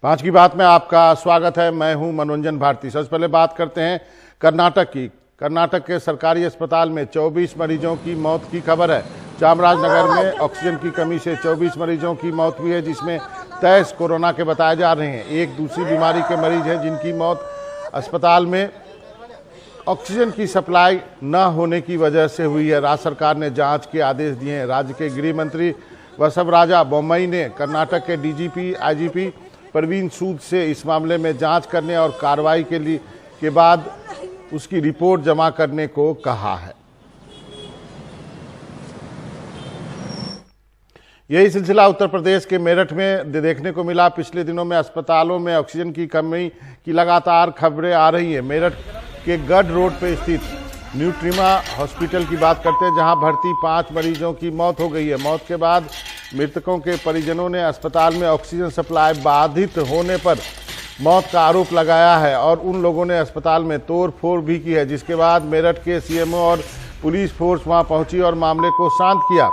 पांच की बात में आपका स्वागत है। मैं हूं मनोरंजन भारती। सबसे पहले बात करते हैं कर्नाटक की। कर्नाटक के सरकारी अस्पताल में 24 मरीजों की मौत की खबर है। चामराजनगर में ऑक्सीजन की कमी से 24 मरीजों की मौत हुई है, जिसमें 23 कोरोना के बताए जा रहे हैं। एक दूसरी बीमारी के मरीज हैं जिनकी मौत अस्पताल में ऑक्सीजन की सप्लाई न होने की वजह से हुई है। राज्य सरकार ने जांच के आदेश दिए हैं। राज्य के गृह मंत्री बसवराजा बोम्मई ने कर्नाटक के डीजीपी आईजीपी प्रवीण सूद से इस मामले में जांच करने और कार्रवाई के बाद उसकी रिपोर्ट जमा करने को कहा है। यही सिलसिला उत्तर प्रदेश के मेरठ में देखने को मिला। पिछले दिनों में अस्पतालों में ऑक्सीजन की कमी की लगातार खबरें आ रही हैं। मेरठ के गढ़ रोड पर स्थित न्यूट्रीमा हॉस्पिटल की बात करते हैं, जहां भर्ती 5 मरीजों की मौत हो गई है। मौत के बाद मृतकों के परिजनों ने अस्पताल में ऑक्सीजन सप्लाई बाधित होने पर मौत का आरोप लगाया है और उन लोगों ने अस्पताल में तोड़फोड़ भी की है, जिसके बाद मेरठ के सीएमओ और पुलिस फोर्स वहां पहुंची और मामले को शांत किया।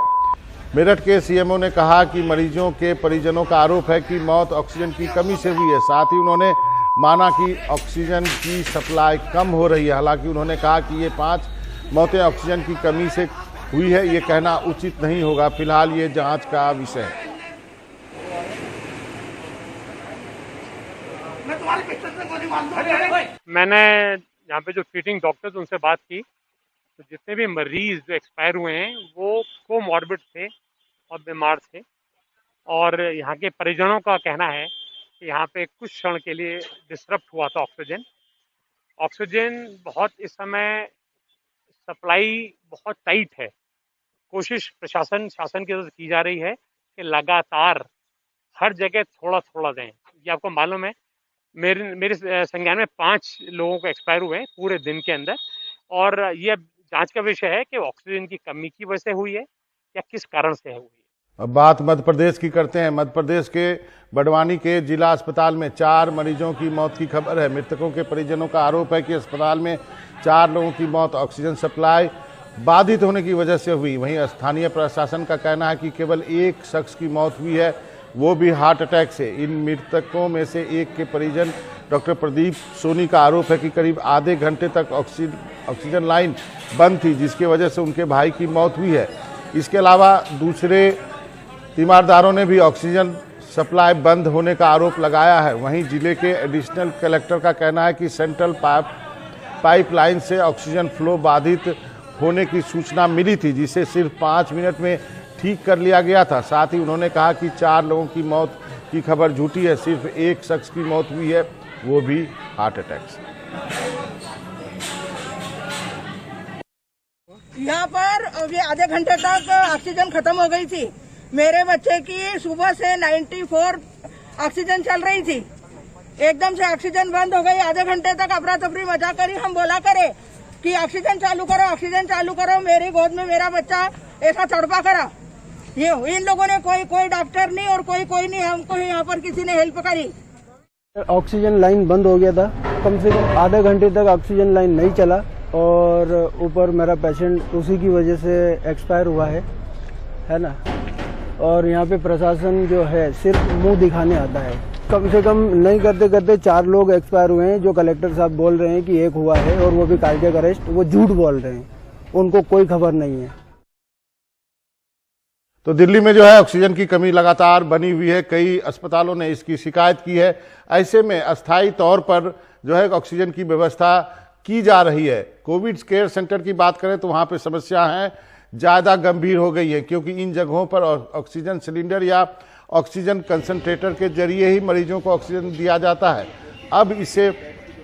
मेरठ के सीएमओ ने कहा कि मरीजों के परिजनों का आरोप है कि मौत ऑक्सीजन की कमी से हुई है। साथ ही उन्होंने माना कि ऑक्सीजन की सप्लाई कम हो रही है। हालांकि उन्होंने कहा कि ये 5 मौतें ऑक्सीजन की कमी से हुई है, ये कहना उचित नहीं होगा। फिलहाल ये जांच का विषय है। मैंने यहाँ पे जो ट्रीटिंग डॉक्टर्स उनसे बात की, तो जितने भी मरीज जो एक्सपायर हुए हैं वो कोमॉर्बिड थे और बीमार थे, और यहाँ के परिजनों का कहना है कि यहाँ पे कुछ क्षण के लिए डिसरप्ट हुआ था ऑक्सीजन बहुत इस समय सप्लाई बहुत टाइट है। कोशिश शासन की तरफ से की जा रही है कि लगातार हर जगह थोड़ा थोड़ा दें। ये आपको मालूम है, मेरे संज्ञान में 5 लोगों को एक्सपायर हुए हैं पूरे दिन के अंदर, और ये जांच का विषय है कि ऑक्सीजन की कमी की वजह से हुई है या किस कारण से हुई है। अब बात मध्य प्रदेश की करते हैं। मध्य प्रदेश के बड़वानी के जिला अस्पताल में 4 मरीजों की मौत की खबर है। मृतकों के परिजनों का आरोप है कि अस्पताल में 4 लोगों की मौत ऑक्सीजन सप्लाई बाधित होने की वजह से हुई। वहीं स्थानीय प्रशासन का कहना है कि केवल एक शख्स की मौत हुई है, वो भी हार्ट अटैक से। इन मृतकों में से एक के परिजन डॉक्टर प्रदीप सोनी का आरोप है कि करीब आधे घंटे तक ऑक्सीजन लाइन बंद थी, जिसकी वजह से उनके भाई की मौत हुई है। इसके अलावा दूसरे तीमारदारों ने भी ऑक्सीजन सप्लाई बंद होने का आरोप लगाया है। वहीं जिले के एडिशनल कलेक्टर का कहना है कि सेंट्रल पाइपलाइन से ऑक्सीजन फ्लो बाधित होने की सूचना मिली थी, जिसे सिर्फ 5 मिनट में ठीक कर लिया गया था। साथ ही उन्होंने कहा कि 4 लोगों की मौत की खबर झूठी है, सिर्फ एक शख्स की मौत हुई है, वो भी हार्ट अटैक से। यहाँ पर अभी आधे घंटे तक ऑक्सीजन खत्म हो गई थी। मेरे बच्चे की सुबह से 94 ऑक्सीजन चल रही थी, एकदम से ऑक्सीजन बंद हो गई। आधे घंटे तक अफरा तफरी मचा करी हम बोला करे कि ऑक्सीजन चालू करो, ऑक्सीजन चालू करो। मेरी गोद में मेरा बच्चा ऐसा तड़पा करा। ये इन लोगों ने कोई डॉक्टर नहीं और कोई नहीं, हमको यहाँ पर किसी ने हेल्प करी। ऑक्सीजन लाइन बंद हो गया था, कम से कम आधे घंटे तक ऑक्सीजन लाइन नहीं चला, और ऊपर मेरा पेशेंट उसी की वजह से एक्सपायर हुआ है ना। और यहाँ पे प्रशासन जो है सिर्फ मुंह दिखाने आता है। कम से कम नहीं करते करते 4 लोग एक्सपायर हुए हैं। जो कलेक्टर साहब बोल रहे हैं कि एक हुआ है और वो भी कार्डियक अरेस्ट, वो झूठ बोल रहे हैं, उनको कोई खबर नहीं है। तो दिल्ली में जो है ऑक्सीजन की कमी लगातार बनी हुई है। कई अस्पतालों ने इसकी शिकायत की है। ऐसे में अस्थायी तौर पर जो है ऑक्सीजन की व्यवस्था की जा रही है। कोविड केयर सेंटर की बात करें तो वहां पे समस्या है ज़्यादा गंभीर हो गई है, क्योंकि इन जगहों पर ऑक्सीजन सिलेंडर या ऑक्सीजन कंसंट्रेटर के जरिए ही मरीजों को ऑक्सीजन दिया जाता है। अब इससे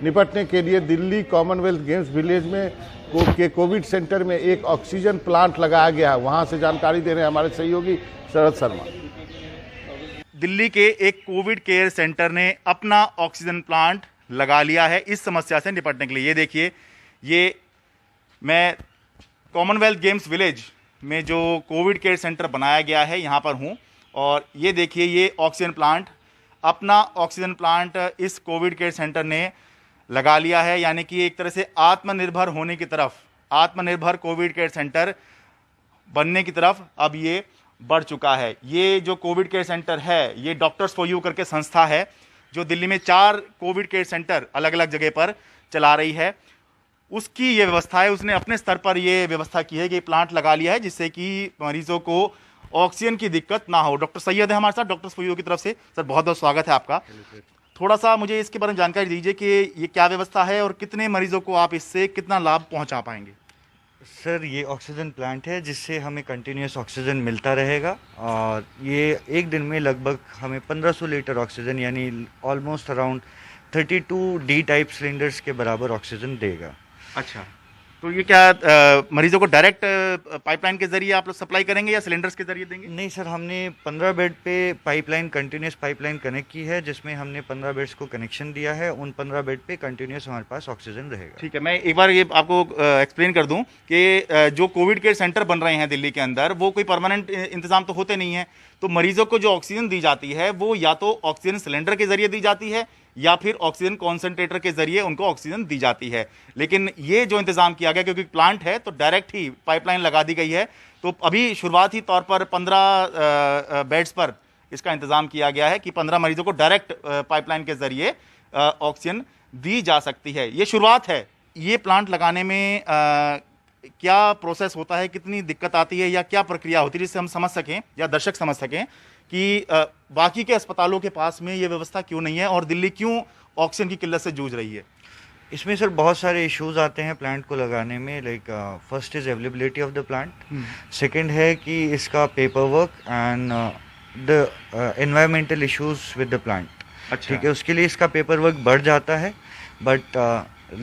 निपटने के लिए दिल्ली कॉमनवेल्थ गेम्स विलेज में के कोविड सेंटर में एक ऑक्सीजन प्लांट लगाया गया है। वहां से जानकारी दे रहे हैं हमारे सहयोगी शरद शर्मा। दिल्ली के एक कोविड केयर सेंटर ने अपना ऑक्सीजन प्लांट लगा लिया है इस समस्या से निपटने के लिए। ये देखिए, ये मैं कॉमनवेल्थ गेम्स विलेज में जो कोविड केयर सेंटर बनाया गया है यहाँ पर हूँ, और ये देखिए, ये ऑक्सीजन प्लांट, अपना ऑक्सीजन प्लांट इस कोविड केयर सेंटर ने लगा लिया है। यानी कि एक तरह से आत्मनिर्भर होने की तरफ, आत्मनिर्भर कोविड केयर सेंटर बनने की तरफ अब ये बढ़ चुका है। ये जो कोविड केयर सेंटर है, ये डॉक्टर्स फॉर यू करके संस्था है जो दिल्ली में 4 कोविड केयर सेंटर अलग अलग जगह पर चला रही है, उसकी ये व्यवस्था है। उसने अपने स्तर पर ये व्यवस्था की है कि प्लांट लगा लिया है जिससे कि मरीजों को ऑक्सीजन की दिक्कत ना हो। डॉक्टर सैयद है हमारे साथ, डॉक्टर फॉर की तरफ से। सर बहुत बहुत स्वागत है आपका। थोड़ा सा मुझे इसके बारे में जानकारी दीजिए कि ये क्या व्यवस्था है और कितने मरीजों को आप इससे कितना लाभ पहुंचा पाएंगे। सर ये ऑक्सीजन प्लांट है जिससे हमें कंटिन्यूस ऑक्सीजन मिलता रहेगा और ये एक दिन में लगभग हमें 1500 लीटर ऑक्सीजन यानी almost around 32 D type cylinders के बराबर ऑक्सीजन देगा। अच्छा, तो ये क्या मरीजों को डायरेक्ट पाइपलाइन के जरिए आप लोग सप्लाई करेंगे या सिलेंडर्स के जरिए देंगे? नहीं सर, हमने 15 बेड पे पाइपलाइन कंटिन्यूस पाइपलाइन कनेक्ट की है जिसमें हमने 15 बेड्स को कनेक्शन दिया है। उन 15 बेड पे कंटिन्यूस हमारे पास ऑक्सीजन रहेगा। ठीक है, मैं एक बार ये आपको एक्सप्लेन कर दूं कि जो कोविड केयर सेंटर बन रहे हैं दिल्ली के अंदर, वो कोई परमानेंट इंतजाम तो होते नहीं है। तो मरीजों को जो ऑक्सीजन दी जाती है वो या तो ऑक्सीजन सिलेंडर के जरिए दी जाती है या फिर ऑक्सीजन कॉन्सेंट्रेटर के जरिए उनको ऑक्सीजन दी जाती है। लेकिन ये जो इंतजाम किया गया, क्योंकि प्लांट है तो डायरेक्ट ही पाइपलाइन लगा दी गई है, तो अभी शुरुआती तौर पर 15 बेड्स पर इसका इंतजाम किया गया है कि 15 मरीजों को डायरेक्ट पाइपलाइन के जरिए ऑक्सीजन दी जा सकती है। ये शुरुआत है। ये प्लांट लगाने में क्या प्रोसेस होता है, कितनी दिक्कत आती है या क्या प्रक्रिया होती है, जिससे हम समझ सकें या दर्शक समझ सकें कि बाकी के अस्पतालों के पास में ये व्यवस्था क्यों नहीं है और दिल्ली क्यों ऑक्सीजन की किल्लत से जूझ रही है? इसमें सर बहुत सारे इश्यूज आते हैं प्लांट को लगाने में। Like first is availability of the plant, second है कि इसका paper work and the environmental issues with the plant. अच्छा, ठीक है, उसके लिए इसका पेपर वर्क बढ़ जाता है, but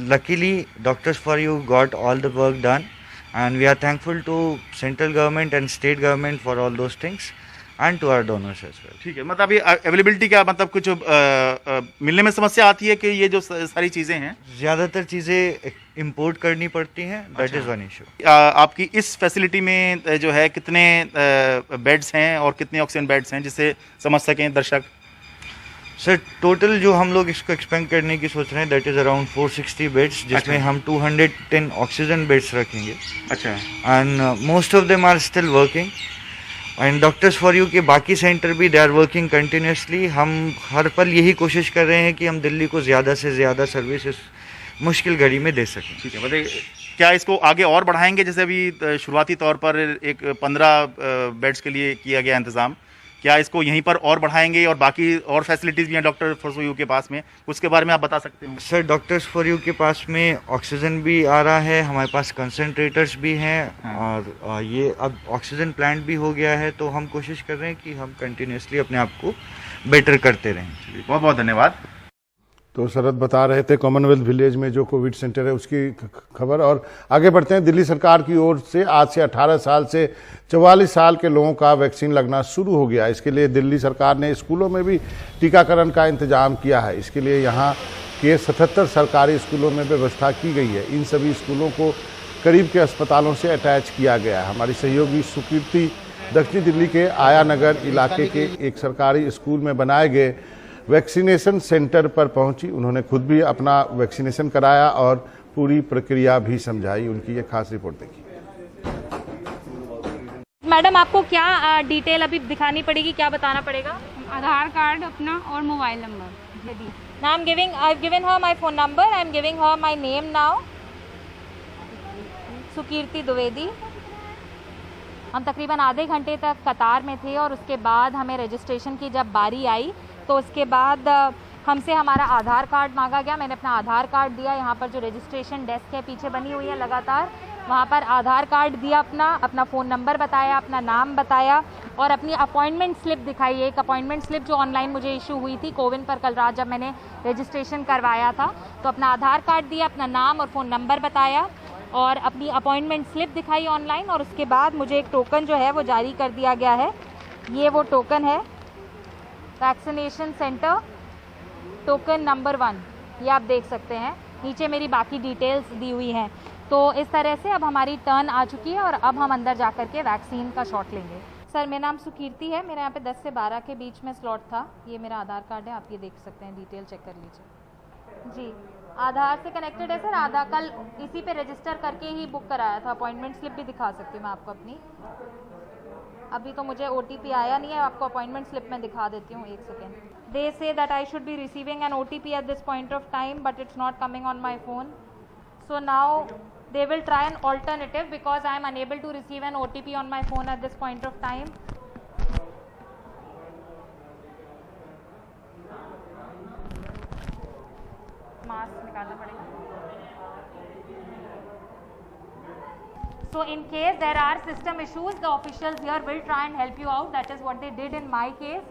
luckily Doctors for You got all the work done and we are thankful to central government and state government for all those things and to our donors as well। ठीक है, मतलब अभी availability क्या, मतलब कुछ मिलने में समस्या आती है कि ये जो सारी चीज़ें हैं, ज़्यादातर चीज़ें इंपोर्ट करनी पड़ती हैं, दैट इज़ वन इशू। आपकी इस फैसिलिटी में जो है कितने बेड्स हैं और कितने ऑक्सीजन बेड्स हैं, जिससे समझ सकें दर्शक? सर टोटल जो हम लोग इसको एक्सपेंड करने की सोच रहे हैं दैट इज़ अराउंड 460 बेड्स, जिसमें हम 210 ऑक्सीजन बेड्स रखेंगे। अच्छा, and most of them are still working and doctors for you के बाकी सेंटर भी दे आर वर्किंग कंटिन्यूसली। हम हर पल यही कोशिश कर रहे हैं कि हम दिल्ली को ज़्यादा से ज़्यादा सर्विसेज मुश्किल घड़ी में दे सकें। ठीक है, बताइए क्या इसको आगे और बढ़ाएंगे? जैसे अभी शुरुआती तौर पर एक 15 बेड्स के लिए किया गया इंतज़ाम, क्या इसको यहीं पर और बढ़ाएंगे और बाकी और फैसिलिटीज़ भी हैं डॉक्टर फॉर यू के पास में, उसके बारे में आप बता सकते हैं? सर डॉक्टर्स फॉर यू के पास में ऑक्सीजन भी आ रहा है, हमारे पास कंसनट्रेटर्स भी हैं और ये अब ऑक्सीजन प्लांट भी हो गया है, तो हम कोशिश कर रहे हैं कि हम कंटिन्यूसली अपने आप को बेटर करते रहें। बहुत बहुत धन्यवाद। तो शरद बता रहे थे कॉमनवेल्थ विलेज में जो कोविड सेंटर है उसकी खबर। और आगे बढ़ते हैं। दिल्ली सरकार की ओर से आज से 18 साल से 44 साल के लोगों का वैक्सीन लगना शुरू हो गया। इसके लिए दिल्ली सरकार ने स्कूलों में भी टीकाकरण का इंतजाम किया है। इसके लिए यहाँ के 77 सरकारी स्कूलों में व्यवस्था की गई है। इन सभी स्कूलों को करीब के अस्पतालों से अटैच किया गया है। हमारी सहयोगी सुकीर्ति दक्षिणी दिल्ली के आया नगर इलाके के एक सरकारी स्कूल में बनाए गए वैक्सीनेशन सेंटर पर पहुंची। उन्होंने खुद भी अपना वैक्सीनेशन कराया और पूरी प्रक्रिया भी समझाई। उनकी ये खास रिपोर्ट देखिए। मैडम आपको क्या डिटेल अभी दिखानी पड़ेगी, क्या बताना पड़ेगा? आधार कार्ड अपना और मोबाइल नंबर यदि। Now I've given her my phone number. I'm giving her my name now. Sukirti Dwivedi. हम तकरीबन आधे घंटे तक कतार में थे और उसके बाद हमें रजिस्ट्रेशन की जब बारी आई तो उसके बाद हमसे हमारा आधार कार्ड मांगा गया। मैंने अपना आधार कार्ड दिया। यहाँ पर जो रजिस्ट्रेशन डेस्क है पीछे बनी हुई है लगातार, वहाँ पर आधार कार्ड दिया, अपना फ़ोन नंबर बताया, अपना नाम बताया और अपनी अपॉइंटमेंट स्लिप दिखाई। एक अपॉइंटमेंट स्लिप जो ऑनलाइन मुझे इशू हुई थी कोविन पर कल रात जब मैंने रजिस्ट्रेशन करवाया था, तो अपना आधार कार्ड दिया, अपना नाम और फ़ोन नंबर बताया और अपनी अपॉइंटमेंट स्लिप दिखाई ऑनलाइन। और उसके बाद मुझे एक टोकन जो है वो जारी कर दिया गया है। ये वो टोकन है, वैक्सीनेशन सेंटर टोकन नंबर 1। ये आप देख सकते हैं, नीचे मेरी बाकी डिटेल्स दी हुई हैं। तो इस तरह से अब हमारी टर्न आ चुकी है और अब हम अंदर जा कर के वैक्सीन का शॉट लेंगे। सर मेरा नाम सुकीर्ति है, मेरे यहाँ पे 10 से 12 के बीच में स्लॉट था। ये मेरा आधार कार्ड है, आप ये देख सकते हैं, डिटेल चेक कर लीजिए। जी आधार से कनेक्टेड है सर। आधार कल इसी पे रजिस्टर करके ही बुक कराया था। अपॉइंटमेंट स्लिप भी दिखा सकती हूँ मैं आपको अपनी। अभी तो मुझे OTP आया नहीं है, आपको अपॉइंटमेंट स्लिप में दिखा देती हूँ, एक second. They say that I should be receiving N OTP at this point of time, but it's not coming on my phone. So now they will try an alternative because I am unable to receive an OTP on my phone at this point of time. Mask निकालना पड़ेगा. So in case there are system issues, the officials here will try and help you out. That is what they did in my case.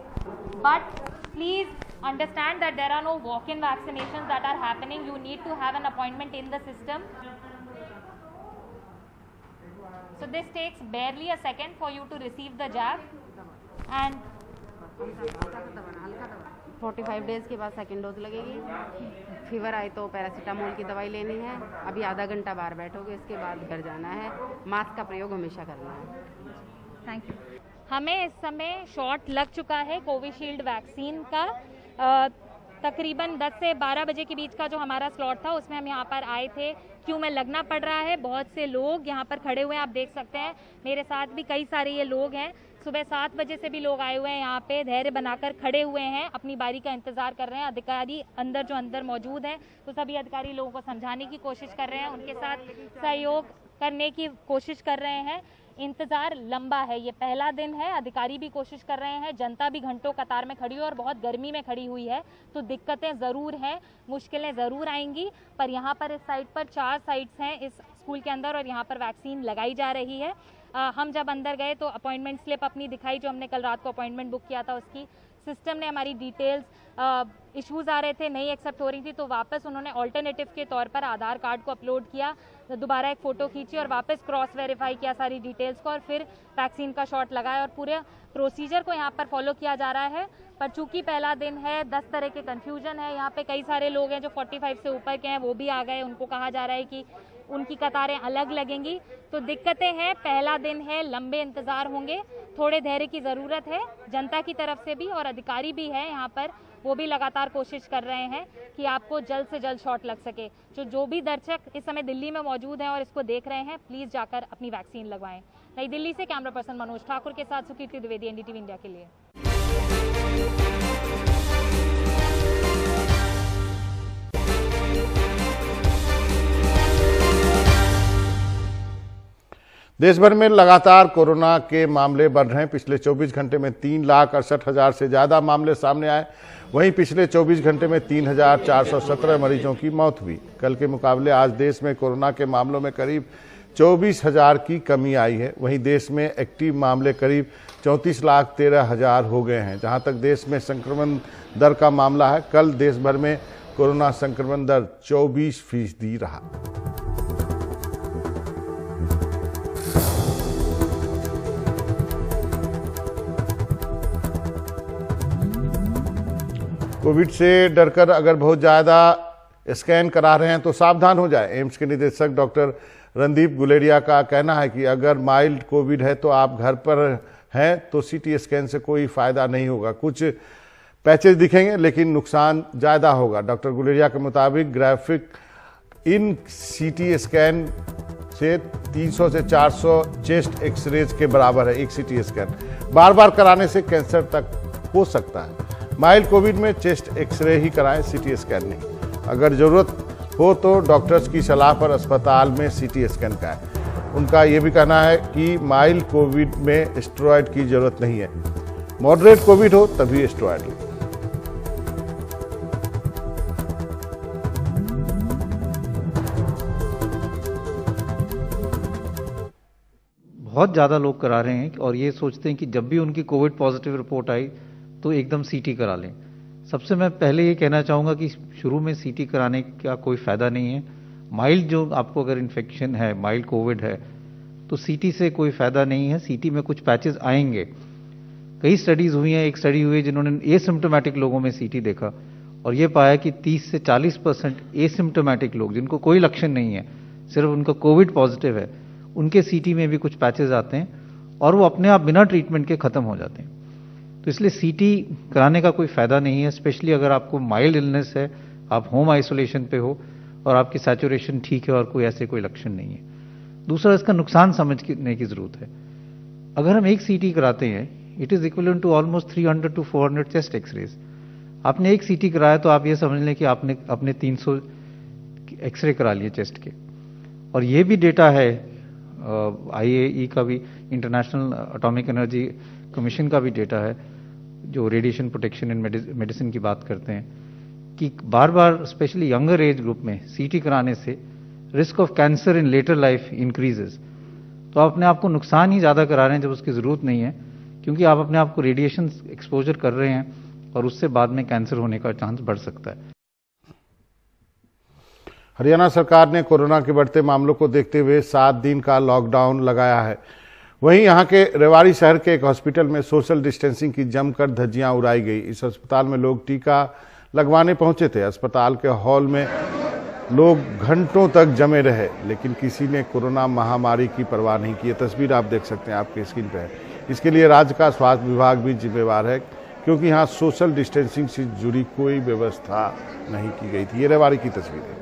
But please understand that there are no walk-in vaccinations that are happening. You need to have an appointment in the system. So this takes barely a second for you to receive the jab, and 45 days के बाद second dose लगेगी. Fever आए तो paracetamol की दवाई लेनी है. अभी आधा घंटा बाहर बैठोगे, इसके बाद घर जाना है. मास्क का प्रयोग हमेशा करना है. Thank you. हमें इस समय शॉट लग चुका है कोविशील्ड वैक्सीन का. तकरीबन 10 से 12 बजे के बीच का जो हमारा स्लॉट था, उसमें हम यहाँ पर आए थे. क्यों में लगना पड़ रहा है, बहुत से लोग यहाँ पर खड़े हुए हैं, आप देख सकते हैं. मेरे साथ भी कई सारे ये लोग हैं. सुबह 7 बजे से भी लोग आए हुए हैं यहाँ पे, धैर्य बनाकर खड़े हुए हैं, अपनी बारी का इंतजार कर रहे हैं. अधिकारी अंदर मौजूद हैं, तो सभी अधिकारी लोगों को समझाने की कोशिश कर रहे हैं, उनके साथ सहयोग करने की कोशिश कर रहे हैं. इंतजार लंबा है, ये पहला दिन है. अधिकारी भी कोशिश कर रहे हैं, जनता भी घंटों कतार में खड़ी है और बहुत गर्मी में खड़ी हुई है. तो दिक्कतें ज़रूर हैं, मुश्किलें ज़रूर आएंगी. पर यहाँ पर इस साइट पर 4 साइट्स हैं इस स्कूल के अंदर, और यहाँ पर वैक्सीन लगाई जा रही है. हम जब अंदर गए तो अपॉइंटमेंट स्लिप अपनी दिखाई, जो हमने कल रात को अपॉइंटमेंट बुक किया था उसकी. सिस्टम ने हमारी डिटेल्स, इश्यूज़ आ रहे थे, नहीं एक्सेप्ट हो रही थी, तो वापस उन्होंने ऑल्टरनेटिव के तौर पर आधार कार्ड को अपलोड किया, दोबारा एक फ़ोटो खींची और वापस क्रॉस वेरीफाई किया सारी डिटेल्स को, और फिर वैक्सीन का शॉट लगाया. और पूरे प्रोसीजर को यहाँ पर फॉलो किया जा रहा है. पर चूंकि पहला दिन है, 10 तरह के कन्फ्यूजन है. यहाँ पे कई सारे लोग हैं जो 45 से ऊपर के हैं, वो भी आ गए. उनको कहा जा रहा है कि उनकी कतारें अलग लगेंगी. तो दिक्कतें हैं, पहला दिन है, लंबे इंतज़ार होंगे, थोड़े धैर्य की ज़रूरत है जनता की तरफ से भी. और अधिकारी भी हैं यहाँ पर, वो भी लगातार कोशिश कर रहे हैं कि आपको जल्द से जल्द शॉट लग सके. जो भी दर्शक इस समय दिल्ली में मौजूद हैं और इसको देख रहे हैं, प्लीज़ जाकर अपनी वैक्सीन लगवाएं. नई दिल्ली से कैमरा पर्सन मनोज ठाकुर के साथ सुकीर्ति द्विवेदी, NDTV इंडिया के लिए. देश भर में लगातार कोरोना के मामले बढ़ रहे हैं. पिछले 24 घंटे में 3,68,000 से ज़्यादा मामले सामने आए. वहीं पिछले 24 घंटे में 3,417 मरीजों की मौत हुई. कल के मुकाबले आज देश में कोरोना के मामलों में करीब 24,000 की कमी आई है. वहीं देश में एक्टिव मामले करीब 34,13,000 हो गए हैं. जहां तक देश में संक्रमण दर का मामला है, कल देश भर में कोरोना संक्रमण दर 24% रहा. कोविड से डरकर अगर बहुत ज़्यादा स्कैन करा रहे हैं तो सावधान हो जाए. एम्स के निदेशक डॉक्टर रणदीप गुलेरिया का कहना है कि अगर माइल्ड कोविड है तो आप घर पर हैं तो CT स्कैन से कोई फ़ायदा नहीं होगा. कुछ पैचेज दिखेंगे लेकिन नुकसान ज़्यादा होगा. डॉक्टर गुलेरिया के मुताबिक ग्राफिक इन CT स्कैन से 300 से 400 चेस्ट एक्सरेज के बराबर है. एक CT स्कैन बार बार कराने से कैंसर तक हो सकता है. माइल्ड कोविड में चेस्ट एक्सरे ही कराएं, CT स्कैन नहीं. अगर ज़रूरत हो तो डॉक्टर्स की सलाह पर अस्पताल में CT स्कैन कराएं. उनका ये भी कहना है कि माइल्ड कोविड में स्टेरॉयड की ज़रूरत नहीं है. मॉडरेट कोविड हो तभी स्टेरॉयड लो. बहुत ज़्यादा लोग करा रहे हैं और ये सोचते हैं कि जब भी उनकी कोविड पॉजिटिव रिपोर्ट आई तो एकदम CT करा लें. सबसे मैं पहले ये कहना चाहूँगा कि शुरू में CT कराने का कोई फ़ायदा नहीं है. माइल्ड जो आपको अगर इन्फेक्शन है, माइल्ड कोविड है, तो CT से कोई फ़ायदा नहीं है. CT में कुछ पैचेस आएंगे. कई स्टडीज़ हुई हैं. एक स्टडी हुई है जिन्होंने एसिम्टोमेटिक लोगों में CT देखा और ये पाया कि 30 से 40% एसिम्टोमेटिक लोग जिनको कोई लक्षण नहीं है, सिर्फ उनका कोविड पॉजिटिव है, उनके CT में भी कुछ पैचेस आते हैं और वो अपने आप बिना ट्रीटमेंट के ख़त्म हो जाते हैं. तो इसलिए CT कराने का कोई फ़ायदा नहीं है, स्पेशली अगर आपको माइल्ड इलनेस है, आप होम आइसोलेशन पे हो और आपकी सैचुरेशन ठीक है और कोई ऐसे कोई लक्षण नहीं है. दूसरा, इसका नुकसान समझने की ज़रूरत है. अगर हम एक सीटी कराते हैं, it is equivalent to almost 300 to 400 chest x-rays. आपने एक सीटी कराया तो आप ये समझ लें कि आपने अपने 300 एक्सरे करा लिए चेस्ट के। और ये भी डेटा है IAEA का भी, इंटरनेशनल एटॉमिक एनर्जी कमीशन का भी डेटा है, जो रेडिएशन प्रोटेक्शन इन मेडिसिन की बात करते हैं, कि बार बार स्पेशली यंगर एज ग्रुप में सीटी कराने से risk of cancer in later life increases. तो आप अपने आप को नुकसान ही ज्यादा करा रहे हैं जब उसकी जरूरत नहीं है, क्योंकि आप अपने आप को रेडिएशन एक्सपोजर कर रहे हैं और उससे बाद में कैंसर होने का चांस बढ़ सकता है। हरियाणा सरकार ने कोरोना के बढ़ते मामलों को देखते हुए 7 दिन का लॉकडाउन लगाया है। वहीं यहां के रेवाड़ी शहर के एक हॉस्पिटल में सोशल डिस्टेंसिंग की जमकर धज्जियां उड़ाई गई। इस अस्पताल में लोग टीका लगवाने पहुंचे थे। अस्पताल के हॉल में लोग घंटों तक जमे रहे, लेकिन किसी ने कोरोना महामारी की परवाह नहीं की। ये तस्वीर आप देख सकते हैं, आपकी स्क्रीन पे है। इसके लिए राज्य का स्वास्थ्य विभाग भी जिम्मेवार है, क्योंकि यहाँ सोशल डिस्टेंसिंग से जुड़ी कोई व्यवस्था नहीं की गई थी। ये रेवाड़ी की तस्वीर है।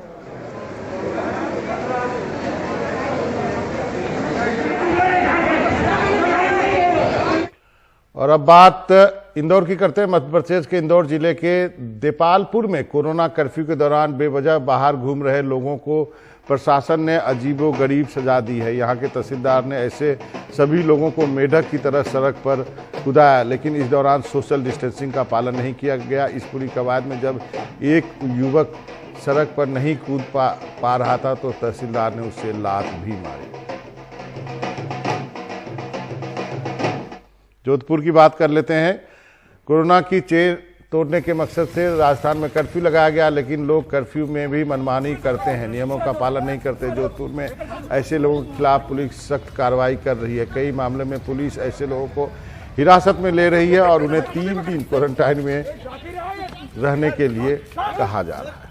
और अब बात इंदौर की करते हैं। मध्य प्रदेश के इंदौर जिले के देपालपुर में कोरोना कर्फ्यू के दौरान बेवजह बाहर घूम रहे लोगों को प्रशासन ने अजीबोगरीब सजा दी है। यहाँ के तहसीलदार ने ऐसे सभी लोगों को मेढक की तरह सड़क पर कुदाया, लेकिन इस दौरान सोशल डिस्टेंसिंग का पालन नहीं किया गया। इस पूरी कवायद में जब एक युवक सड़क पर नहीं कूद पा रहा था तो तहसीलदार ने उससे लात भी मारी। जोधपुर की बात कर लेते हैं। कोरोना की चेन तोड़ने के मकसद से राजस्थान में कर्फ्यू लगाया गया, लेकिन लोग कर्फ्यू में भी मनमानी करते हैं, नियमों का पालन नहीं करते। जोधपुर में ऐसे लोगों के खिलाफ पुलिस सख्त कार्रवाई कर रही है। कई मामले में पुलिस ऐसे लोगों को हिरासत में ले रही है और उन्हें 3 दिन क्वारंटाइन में रहने के लिए कहा जा रहा है।